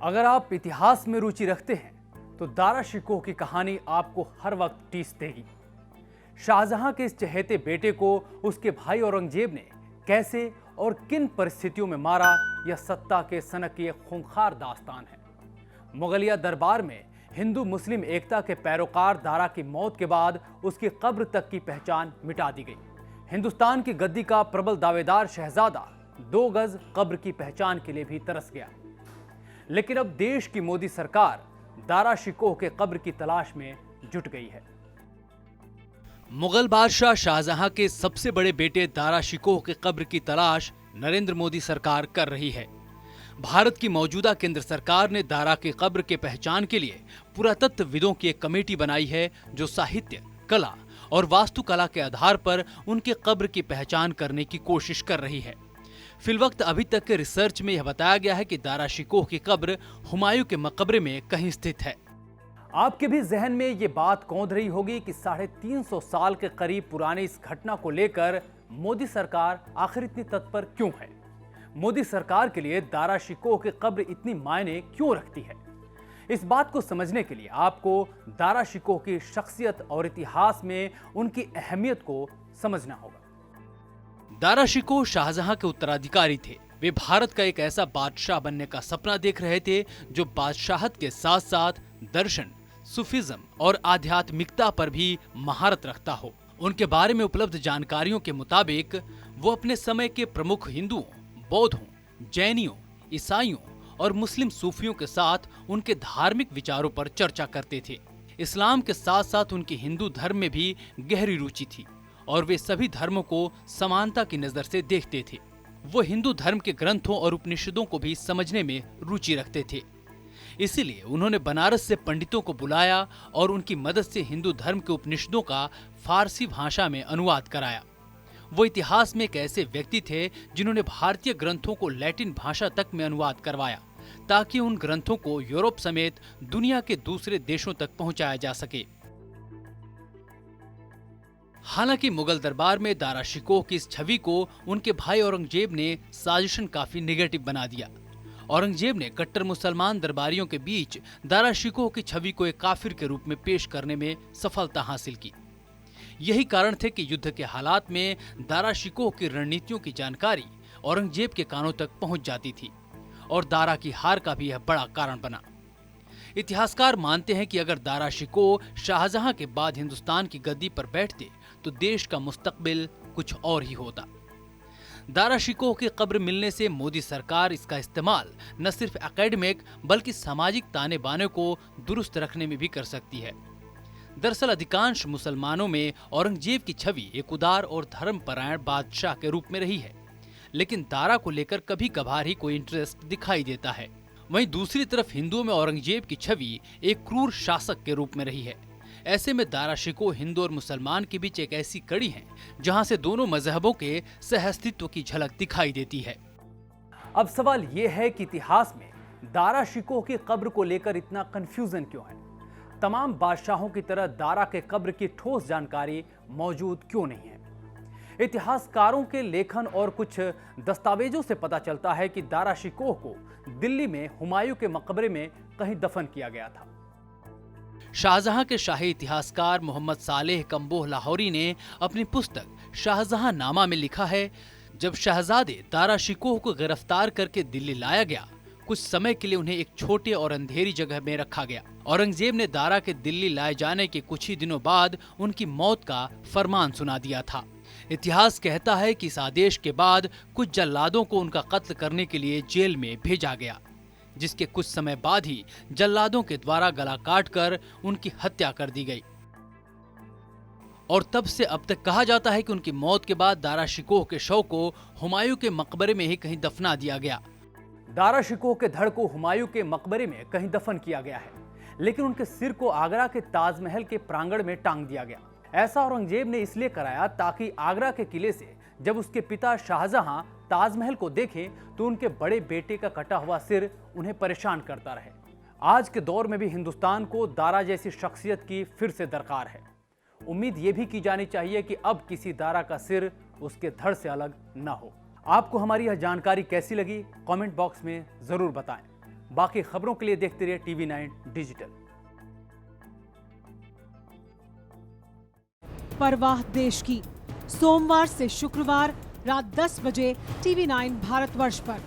अगर आप इतिहास में रुचि रखते हैं तो दारा शिकोह की कहानी आपको हर वक्त टीस देगी। शाहजहां के इस चहेते बेटे को उसके भाई औरंगजेब ने कैसे और किन परिस्थितियों में मारा, यह सत्ता के सनक की एक खूंखार दास्तान है। मुगलिया दरबार में हिंदू मुस्लिम एकता के पैरोकार दारा की मौत के बाद उसकी कब्र तक की पहचान मिटा दी गई। हिंदुस्तान की गद्दी का प्रबल दावेदार शहजादा 2 गज कब्र की पहचान के लिए भी तरस गया। लेकिन अब देश की मोदी सरकार दारा शिकोह के कब्र की तलाश में जुट गई है। मुगल बादशाह शाहजहां के सबसे बड़े बेटे दारा शिकोह के कब्र की तलाश नरेंद्र मोदी सरकार कर रही है। भारत की मौजूदा केंद्र सरकार ने दारा की कब्र के पहचान के लिए पुरातत्वविदों की एक कमेटी बनाई है, जो साहित्य, कला और वास्तुकला के आधार पर उनके कब्र की पहचान करने की कोशिश कर रही है। फिलवक्त अभी तक के रिसर्च में यह बताया गया है कि दारा शिकोह की कब्र हुमायूं के मकबरे में कहीं स्थित है। आपके भी जहन में ये बात कौंध रही होगी कि 350 साल के करीब पुरानी इस घटना को लेकर मोदी सरकार आखिर इतनी तत्पर क्यों है। मोदी सरकार के लिए दारा शिकोह की कब्र इतनी मायने क्यों रखती है। इस बात को समझने के लिए आपको दारा शिकोह की शख्सियत और इतिहास में उनकी अहमियत को समझना होगा। दारा शिकोह शाहजहां के उत्तराधिकारी थे। वे भारत का एक ऐसा बादशाह बनने का सपना देख रहे थे जो बादशाहत के साथ साथ दर्शन, सूफिज्म और आध्यात्मिकता पर भी महारत रखता हो। उनके बारे में उपलब्ध जानकारियों के मुताबिक वो अपने समय के प्रमुख हिंदुओं, बौद्धों, जैनियों, ईसाइयों और मुस्लिम सूफियों के साथ उनके धार्मिक विचारों पर चर्चा करते थे। इस्लाम के साथ साथ उनकी हिंदू धर्म में भी गहरी रुचि थी और वे सभी धर्मों को समानता की नजर से देखते थे। वो हिंदू धर्म के ग्रंथों और उपनिषदों को भी समझने में रुचि रखते थे। इसीलिए उन्होंने बनारस से पंडितों को बुलाया और उनकी मदद से हिंदू धर्म के उपनिषदों का फारसी भाषा में अनुवाद कराया। वो इतिहास में एक ऐसे व्यक्ति थे जिन्होंने भारतीय ग्रंथों को लैटिन भाषा तक में अनुवाद करवाया, ताकि उन ग्रंथों को यूरोप समेत दुनिया के दूसरे देशों तक पहुंचाया जा सके। हालांकि मुगल दरबार में दारा शिकोह की इस छवि को उनके भाई औरंगजेब ने साजिशन काफी नेगेटिव बना दिया। औरंगजेब ने कट्टर मुसलमान दरबारियों के बीच दारा शिकोह की छवि को एक काफिर के रूप में पेश करने में सफलता हासिल की। यही कारण थे कि युद्ध के हालात में दारा शिकोह की रणनीतियों की जानकारी औरंगजेब के कानों तक पहुंच जाती थी और दारा की हार का भी यह बड़ा कारण बना। इतिहासकार मानते हैं कि अगर दारा शिकोह शाहजहां के बाद हिंदुस्तान की गद्दी पर बैठते तो देश का मुस्तकबिल कुछ और ही होता। दारा शिकोह की कब्र मिलने से मोदी सरकार इसका इस्तेमाल न सिर्फ एकेडमिक बल्कि सामाजिक ताने बाने को दुरुस्त रखने में भी कर सकती है। दरअसल अधिकांश मुसलमानों में औरंगजेब की छवि एक उदार और धर्मपरायण बादशाह के रूप में रही है, लेकिन दारा को लेकर कभी कभार ही कोई इंटरेस्ट दिखाई देता है। वहीं दूसरी तरफ हिंदुओं में औरंगजेब की छवि एक क्रूर शासक के रूप में रही है। ऐसे में दारा शिकोह हिंदू और मुसलमान के बीच एक ऐसी कड़ी है जहां से दोनों मजहबों के सहअस्तित्व की झलक दिखाई देती है। अब सवाल यह है कि इतिहास में दारा शिकोह की कब्र को लेकर इतना कंफ्यूजन क्यों है। तमाम बादशाहों की तरह दारा के कब्र की ठोस जानकारी मौजूद क्यों नहीं है। इतिहासकारों के लेखन और कुछ दस्तावेजों से पता चलता है कि दारा शिकोह को दिल्ली में हुमायूं के मकबरे में कहीं दफन किया गया था। शाहजहां के शाही इतिहासकार मोहम्मद सालेह कंबोह लाहौरी ने अपनी पुस्तक शाहजहां नामा में लिखा है, जब शहजादे दारा शिकोह को गिरफ्तार करके दिल्ली लाया गया, कुछ समय के लिए उन्हें एक छोटे और अंधेरी जगह में रखा गया। औरंगजेब ने दारा के दिल्ली लाए जाने के कुछ ही दिनों बाद उनकी मौत का फरमान सुना दिया था। इतिहास कहता है कि इस आदेश के बाद कुछ जल्लादों को उनका कत्ल करने के लिए जेल में भेजा गया, जिसके कुछ समय बाद ही जल्लादों के द्वारा गला काटकर उनकी हत्या कर दी गई। और तब से अब तक कहा जाता है कि उनकी मौत के बाद दारा शिकोह के शव को हुमायूं के मकबरे में ही कहीं दफना दिया गया। दारा शिकोह के धड़ को हुमायूं के मकबरे में कहीं दफन किया गया है, लेकिन उनके सिर को आगरा के ताजमहल के प्रांगण में टांग दिया गया। ऐसा औरंगजेब ने इसलिए कराया ताकि आगरा के किले से जब उसके पिता शाहजहां ताजमहल को देखें तो उनके बड़े बेटे का कटा हुआ सिर उन्हें परेशान करता रहे। आज के दौर में भी हिंदुस्तान को दारा जैसी शख्सियत की फिर से दरकार है। उम्मीद ये भी की जानी चाहिए कि अब किसी दारा का सिर उसके धड़ से अलग न हो। आपको हमारी यह जानकारी कैसी लगी, कमेंट बॉक्स में जरूर बताएं। बाकी खबरों के लिए देखते रहिए TV9 डिजिटल। परवाह देश की, सोमवार से शुक्रवार रात 10 बजे TV9 भारतवर्ष पर।